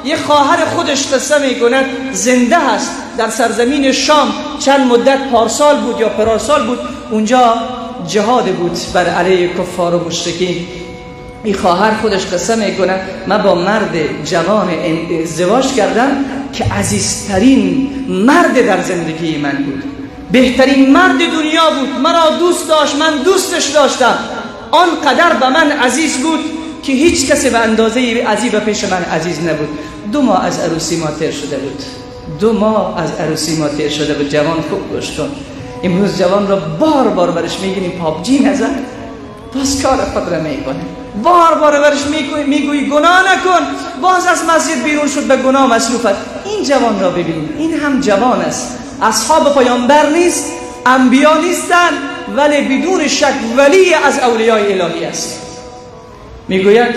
یک خواهر خودش قصه میکند زنده هست در سرزمین شام، چند مدت پارسال بود یا پارسال بود، اونجا جهاد بود بر علیه کفار و مشرکین. این خواهر خودش قصه میکنه من با مرد جوان ازدواج کردم که عزیزترین مرد در زندگی من بود، بهترین مرد دنیا بود، مرا دوست داشت، من دوستش داشتم، آنقدر به من عزیز بود که هیچ کسی به اندازه عزیز پیش من عزیز نبود. 2 ماه از عروسی ما تیر شده بود، 2 ماه از عروسی ما تیر شده بود. جوان خوب گوش کن، امروز جوان را بار بار برش میگیم پابجی نزن، باز کار خود را میکنه، بار بار برش میگویی گناه نکن، باز از مسجد بیرون شد به گناه مصروف است. این جوان را ببینید، این هم جوان است، اصحاب پیامبر نیست، انبیا نیستند، ولی بدون شک ولی از اولیای الهی است. میگوید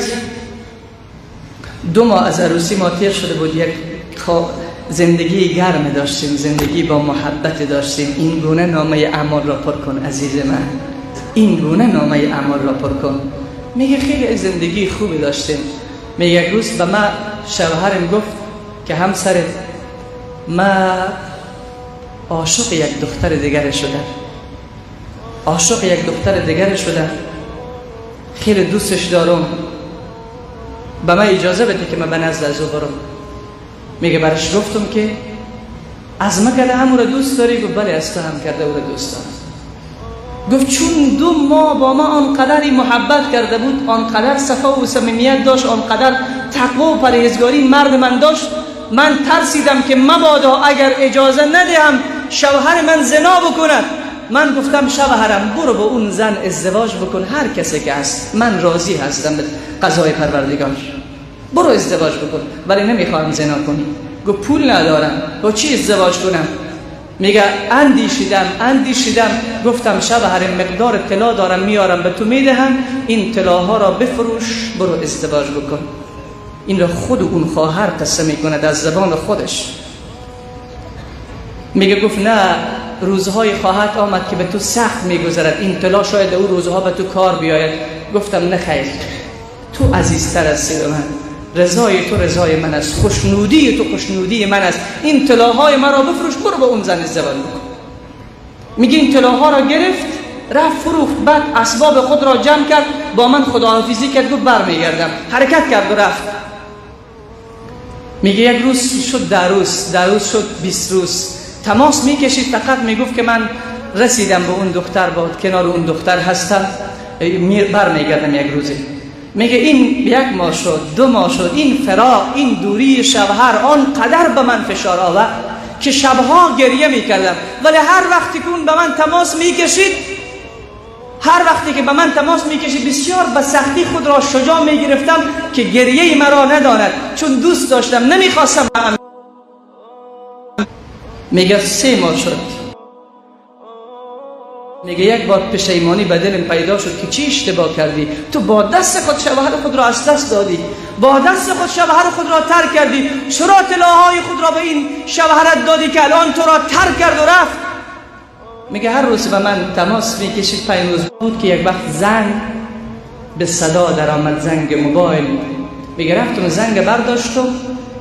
2 ماه از عروسی ما تیر شده بود، یک زندگی گرم داشتیم، زندگی با محبت داشتیم. این گونه نامه اعمال را پر کن عزیز من، این گونه نامه اعمال را پر کن. میگه خیلی زندگی خوبی داشتیم. میگه یک روز به من شوهرم گفت که همسرت من عاشق یک دختر دیگر شدم، عاشق یک دختر دیگر شدم، خیلی دوستش دارم، به من اجازه بده که من به نزد از او برم. میگه برش گفتم که از من کده همون را دوست داری؟ گفت بله از تو هم کرده او را دوست دارم. گفت چون 2 ماه با ما آنقدر محبت کرده بود، آنقدر صفا و صمیمیت داشت، آنقدر تقوا و پرهیزگاری مرد من داشت، من ترسیدم که مبادا اگر اجازه ندهم شوهر من زنا بکند. من گفتم شوهرم برو با اون زن ازدواج بکن، هر کسی که هست من راضی هستم به قضای پروردگار، برو ازدواج بکن، ولی نمیخوام زنا کنی. گفت پول ندارم، با چی ازدواج کنم؟ میگه اندیشیدم، گفتم شوهرم مقدار طلا دارم میارم به تو میدهم، این طلاها را بفروش، برو ازدواج بکن. این را خود اون خواهر قصه میکنه از زبان خودش. میگه گفت نه، روزهای خواهرت آمد که به تو سخت میگذرد، این طلا شاید او روزها به تو کار بیاید. گفتم نه خیر، تو عزیزتر هستی به من، رضای تو رضای من است، خوشنودی تو خوشنودی من است، این طلاهای مرا بفروش، برو با اون زن ازدواج بکن. میگه این طلاها را گرفت رفت فروخت، بعد اسباب خود را جمع کرد، با من خداحافظی کرد، گفت برمیگردم، حرکت کرد و رفت. میگه یک روز شد 10 روز شد 20 روز، تماس میکشید، فقط میگفت که من رسیدم به اون دختر، با کنار اون دختر هستم، برمیگردم یک روزی. میگه این 1 ماه شد 2 ماه شد، این فراق، این دوری شوهر آنقدر به من فشار آورد که شبها گریه میکردم، ولی هر وقتی که اون به من تماس میکشید، بسیار به سختی خود را شجاع میگرفتم که گریه مرا نداند، چون دوست داشتم، نمیخواستم. میگه 3 ماه شد، میگه یک بار پشیمانی به دلم پیدا شد که چی اشتباه کردی؟ تو با دست خود شوهر خود را از دست دادی، با دست خود شوهر خود را ترک کردی، چرا طلاهای خود را به این شوهرت دادی که الان تو را ترک کرد و رفت؟ میگه هر روز به من تماس میکشید. 5 روز بود که یک وقت زنگ به صدا در آمد، زنگ موبایل. میگه رفتم زنگ برداشتم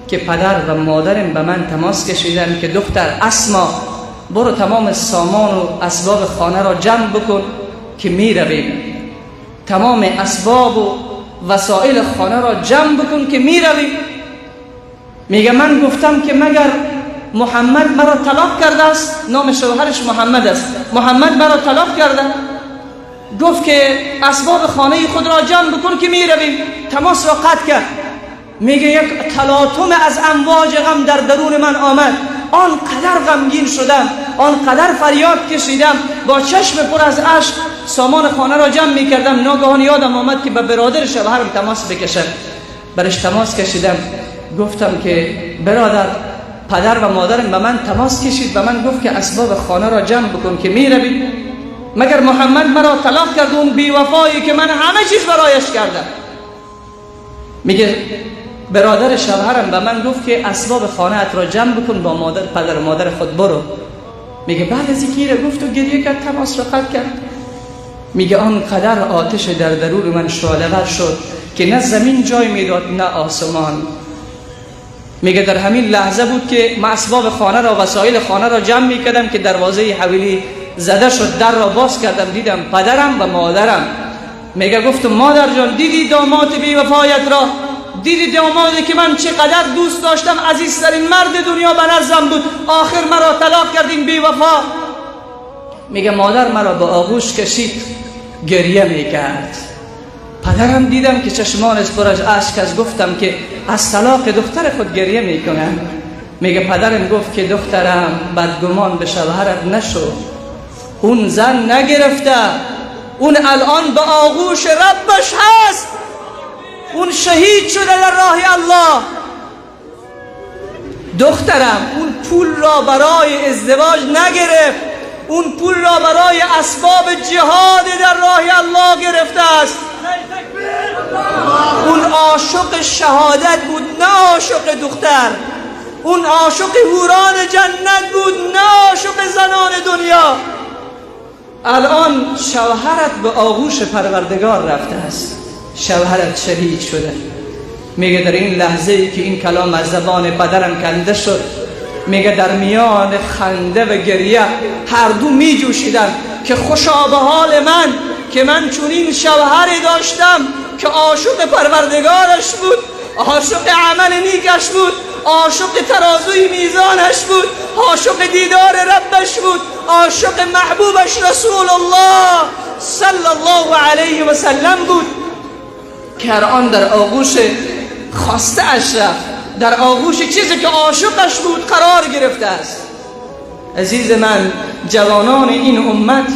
که پدر و مادرم به من تماس کشیدن که دختر اسما برو تمام سامان و اسباب خانه را جمع بکن که می رویم، تمام اسباب و وسایل خانه را جمع بکن که می رویم. میگه من گفتم که مگر محمد مرا طلاق کرده است؟ نام شوهرش محمد است. محمد مرا طلاق کرده؟ گفت که اسباب خانه خود را جمع بکن که می رویم. تماس را قطع کرد. میگه یک تلاطم از امواج غم در درون من آمد، آنقدر غمگین شدم، آنقدر فریاد کشیدم، با چشم پر از اشک سامان خانه را جمع میکردم. ناگهان یادم آمد که به برادر شوهرم تماس بکشم. برش تماس کشیدم، گفتم که برادر، پدر و مادرم به من تماس کشید، به من گفت که اسباب خانه را جمع بکن که میرویم. مگر محمد مرا طلاق کرد، اون بیوفایی که من همه چیز برایش کردم؟ میگه برادر شوهرم به من گفت که اسباب خانه ات را جمع بکن، با پدر و مادر خود برو. میگه بعد از اینکه گفت و گریه کرد، تماس را قطع کرد. میگه آنقدر آتش در درون من شعله‌ور شد که نه زمین جای میداد نه آسمان. میگه در همین لحظه بود که من اسباب خانه را، وسایل خانه را جمع میکردم که دروازه حویلی زده شد، در را باز کردم دیدم پدرم و مادرم. میگه گفتم مادر جان دیدی داماد بی وفایت را؟ دیدی دامادی که من چقدر دوست داشتم، عزیزترین مرد دنیا به نظرم بود، آخر مرا طلاق کردین بی وفا. میگه مادر مرا به آغوش کشید، گریه میکرد. پدرم دیدم که چشمانش پر از اشک است، گفتم که از طلاق دختر خود گریه میکنم. میگه پدرم گفت که دخترم بدگمان به شوهرت نشو، اون زن نگرفته، اون الان به آغوش ربش هست، اون شهید شده در راه الله. دخترم اون پول را برای ازدواج نگرفت، اون پول را برای اسباب جهاد در راه الله گرفته است. اون عاشق شهادت بود، نه عاشق دختر. اون عاشق حوران جنت بود، نه عاشق زنان دنیا. الان شوهرت به آغوش پروردگار رفته است، شوهرت شهید شده. میگه در این لحظه که این کلام از زبان پدرم کنده شد، میگه در میان خنده و گریه هر دو می جوشیدن که خوشا به حال من که من چنین شوهری داشتم که عاشق پروردگارش بود، عاشق عمل نیکش بود، عاشق ترازوی میزانش بود، عاشق دیدار ربش بود، عاشق محبوبش رسول الله صلی الله علیه و سلم بود که هر آن در آغوش خواسته اش رفت، در آغوش چیزی که عاشقش بود قرار گرفته است. عزیز من، جوانان این امت،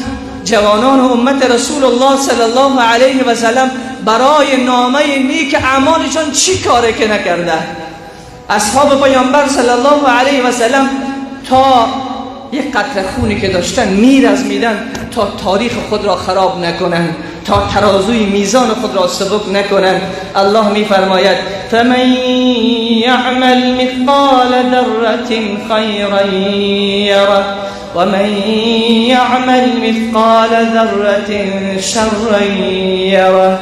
جوانان امت رسول الله صلی الله علیه و سلم برای نامه نیک اعمالشان چی کاره که نکردن؟ اصحاب پیامبر صلی الله علیه و سلم تا یک قطره خونی که داشتن میرزمیدن تا تاریخ خود را خراب نکنن، تا ترازوی میزان خود را سبک نکنن. الله میفرماید فمن یعمل مثقال ذره خیرا یره ومن یعمل مثقال ذره شرا یره.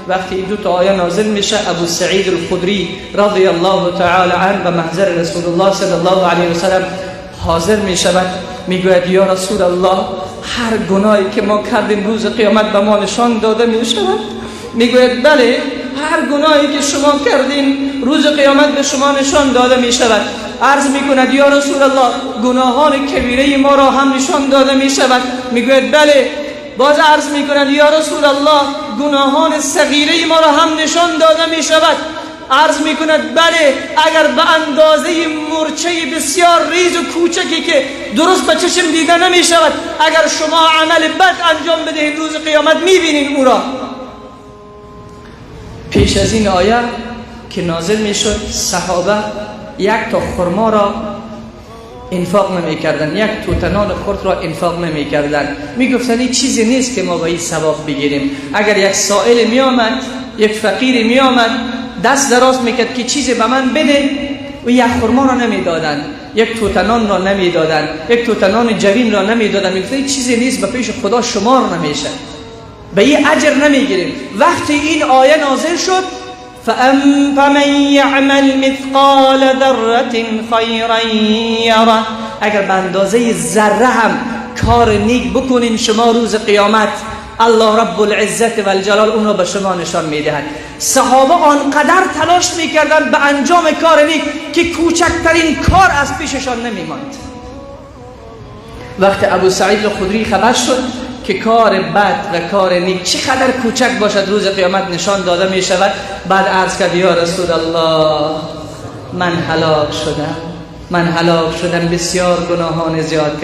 وقتی دو تا آیه نازل میشه، ابو سعید الخدری رضی الله تعالی عنه به محضر رسول الله صلی الله علیه و سلم حاضر میشود، میگوید یا رسول الله، هر گناهی که ما کردیم روز قیامت به ما نشان داده میشود؟ میگوید بله، هر گناهی که شما کردین روز قیامت به شما نشان داده میشود. عرض میکند یا رسول الله، گناهان کبیره ما را هم نشان داده میشود؟ میگوید بله. باز عرض میکنند یا رسول الله، گناهان صغیره ما را هم نشان داده میشود؟ عرض میکند بله، اگر به اندازه مرچه بسیار ریز و کوچکی که درست به چشم دیده نمیشود، اگر شما عمل بد انجام بدهید روز قیامت میبینید او را. پیش از این آیه که نازل میشد، صحابه یک تا خرما را انفاق نمی کردن، یک توتنان خرد را انفاق نمی کردن. می گفتن این چیزی نیست که ما با این ثواب بگیریم. اگر یک سائل می آمد، یک فقیر می آمد دست دراز میکرد که چیزی به من بده، و یک خرما را نمی دادن، یک توتنان را نمی دادن، یک توتنان جوین را نمی دادن. می گفتن این چیزی نیست، به پیش خدا شمار نمیشه، به این اجر نمی گیریم. وقتی این آیه نازل شد، فمن یعمل مثقال ذره خیرا یره، اگر به اندازه ذره هم کار نیک بکنین شما روز قیامت، الله رب العزت و الجلال اون را به شما نشان میدهد. صحابه آنقدر تلاش میکردند به انجام کار نیک که کوچکترین کار از پیششان نمیماند. وقتی ابو سعید الخدری خبر شد که کار بد و کار نیک چقدر کوچک باشد روز قیامت نشان داده می شود، بعد عرض کرد یا رسول الله، من هلاک شدم، بسیار گناهان زیاد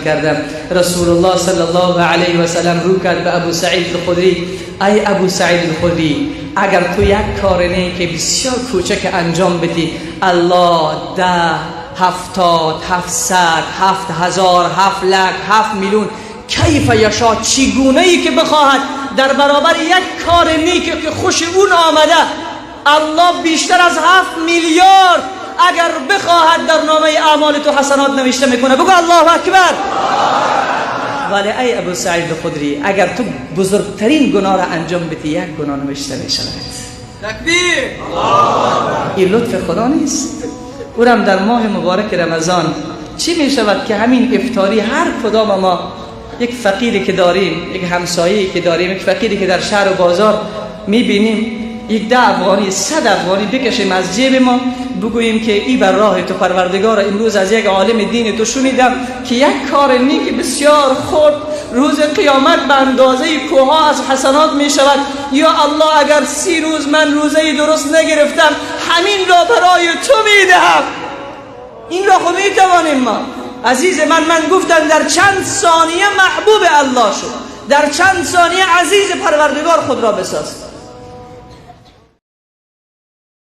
کردم. رسول الله صلی الله علیه و سلم رو کرد به ابو سعید الخدری، ای ابو سعید الخدری، اگر تو یک کار نیک بسیار کوچک انجام بدی، الله 10 70 700 7000 7 لک 7 میلیون کیف یشا، چگونه ای که بخواهد در برابر یک کار نیک که خوش اون آمده، الله بیشتر از 7 میلیارد اگر بخواهد در نامه اعمال تو حسنات نوشته میکنه. بگو الله اکبر. ولی ای ابو سعید الخدری، اگر تو بزرگترین گناه را انجام بدی، یک گناه نوشته میشود. تکبیر. این لطف خدا نیست؟ اونم در ماه مبارک رمضان چی می شود که همین افطاری هر کدام ما یک فقیری که داریم، یک همسایه‌ای که داریم، یک فقیری که در شهر و بازار می بینیم، یک 10 افغانی 100 افغانی بکشیم از جیب ما بگوییم که ای بر راه تو پروردگار، امروز از یک عالم دین تو شنیدم که یک کار نیک بسیار خرد روز قیامت به اندازه کوها از حسنات می شود. یا الله اگر 30 روز من روزه درست نگرفتم همین را برای تو می دهم. این را خود می توانیم ما. عزیز من گفتم در چند ثانیه محبوب الله شد، در چند ثانیه عزیز پروردگار خود را بساز.